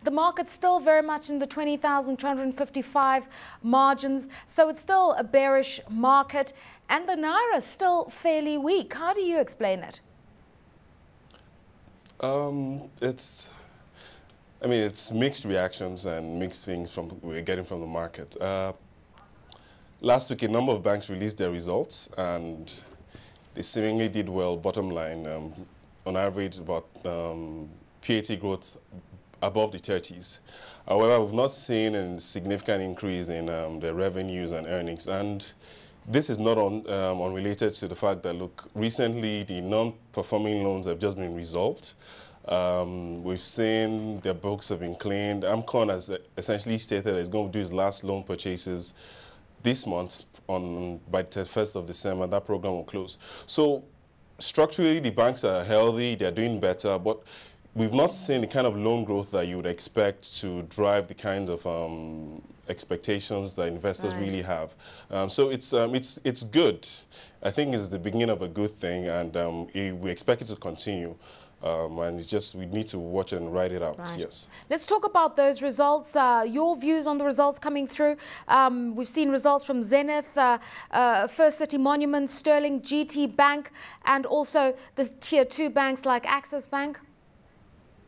The market's still very much in the 20,255 margins, so it's still a bearish market, and the naira is still fairly weak. How do you explain it? It's mixed reactions and mixed things we're getting from the market. Last week, a number of banks released their results, and they seemingly did well. Bottom line, on average, about PAT growth above the 30s. However, we've not seen a significant increase in their revenues and earnings, and this is not unrelated to the fact that, look, recently the non-performing loans have just been resolved. We've seen their books have been cleaned. AMCON has essentially stated that it's going to do its last loan purchases this month by the 31st of December. That program will close. So structurally, the banks are healthy, they're doing better, but we've not seen the kind of loan growth that you would expect to drive the kind of expectations that investors really have. So it's good. I think it's the beginning of a good thing, and we expect it to continue. And it's just, we need to watch and ride it out, yes. Let's talk about those results, your views on the results coming through. We've seen results from Zenith, First City Monument, Sterling, GT Bank, and also the Tier 2 banks like Access Bank.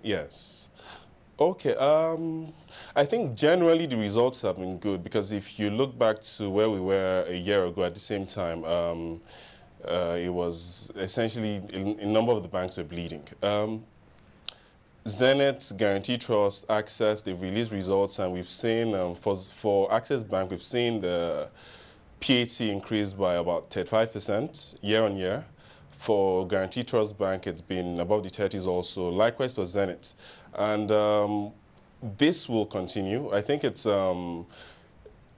Yes. Okay. I think generally the results have been good, because if you look back to where we were a year ago at the same time, it was essentially a number of the banks were bleeding. Zenith, Guarantee Trust, Access, they've released results, and we've seen, for Access Bank, we've seen the PAT increase by about 35% year on year. For Guarantee Trust Bank, it's been above the 30s also. Likewise for Zenith. And this will continue. I think it's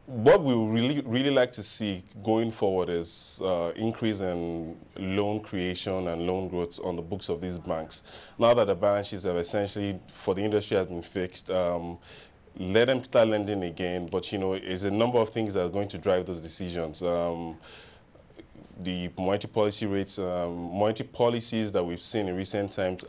what we really like to see going forward is increase in loan creation and loan growth on the books of these banks. Now that the balance sheets have essentially, for the industry, has been fixed, let them start lending again. But, you know, it's a number of things that are going to drive those decisions. The monetary policy rates, monetary policies that we've seen in recent times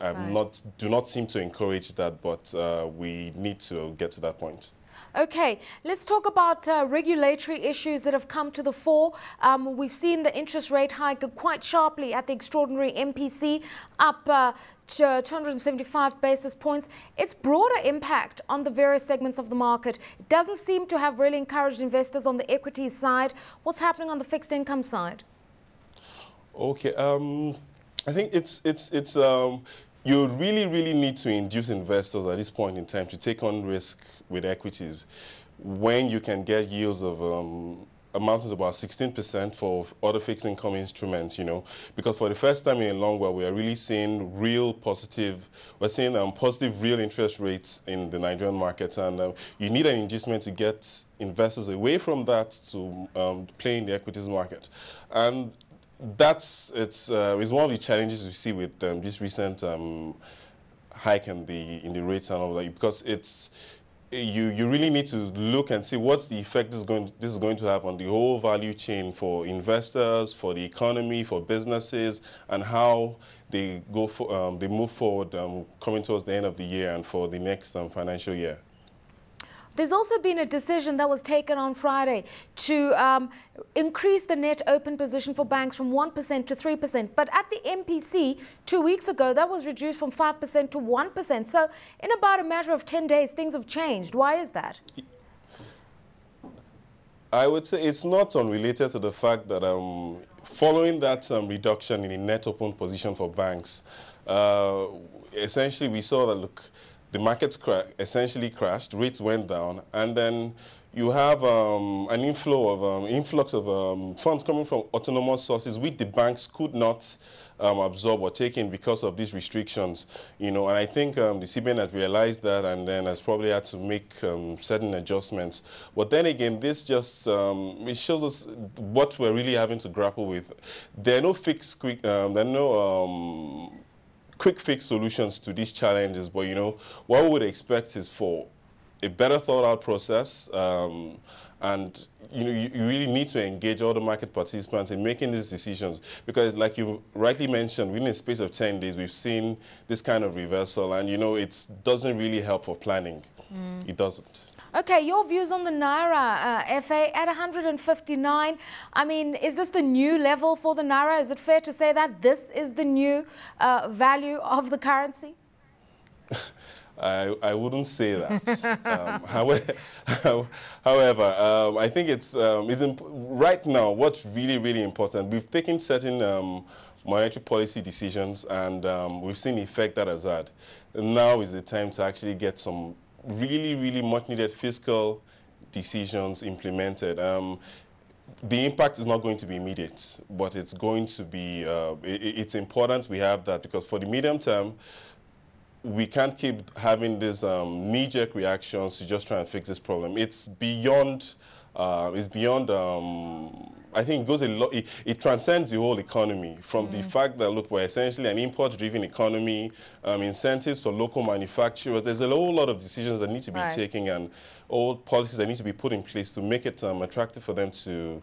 do not seem to encourage that, but we need to get to that point. Okay, let's talk about regulatory issues that have come to the fore. We've seen the interest rate hike quite sharply at the extraordinary MPC, up to 275 basis points. Its broader impact on the various segments of the market, it doesn't seem to have really encouraged investors on the equities side. What's happening on the fixed income side? Okay, I think you really need to induce investors at this point in time to take on risk with equities when you can get yields of amounting to about 16% for other fixed income instruments, you know, because for the first time in a long while, we are really seeing positive real interest rates in the Nigerian markets, and you need an inducement to get investors away from that to play in the equities market. And it's one of the challenges we see with this recent hike in the rates and all that, because you really need to look and see what's the effect this is going to have on the whole value chain for investors, for the economy, for businesses, and how they move forward coming towards the end of the year and for the next financial year. There's also been a decision that was taken on Friday to increase the net open position for banks from 1% to 3%. But at the MPC 2 weeks ago, that was reduced from 5% to 1%. So in about a matter of 10 days, things have changed. Why is that? I would say it's not unrelated to the fact that following that reduction in the net open position for banks, essentially we saw that, look, the markets essentially crashed, rates went down, and then you have an influx of funds coming from autonomous sources which the banks could not absorb or take in because of these restrictions, you know. And I think the CBN has realized that, and then has probably had to make certain adjustments. But then again, this just it shows us what we're really having to grapple with. There are no quick fix solutions to these challenges, but you know what we would expect is for a better thought out process, and you really need to engage all the market participants in making these decisions, because like you rightly mentioned, within a space of 10 days we've seen this kind of reversal, and it doesn't really help for planning. It doesn't. Okay, your views on the naira, Efe, at 159. I mean, is this the new level for the naira? Is it fair to say that this is the new value of the currency? I wouldn't say that. However, I think it's right now what's really, really important. We've taken certain monetary policy decisions, and we've seen the effect that has had. Now is the time to actually get some really, really much needed fiscal decisions implemented. The impact is not going to be immediate, but it's going to be, it's important we have that, because for the medium term, we can't keep having these knee-jerk reactions to just try and fix this problem. It's beyond, I think it goes a lot, it transcends the whole economy, from the fact that, look, we're essentially an import-driven economy, incentives for local manufacturers. There's a whole lot of decisions that need to be taken, and all policies that need to be put in place to make it attractive for them to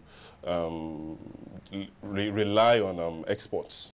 rely on exports.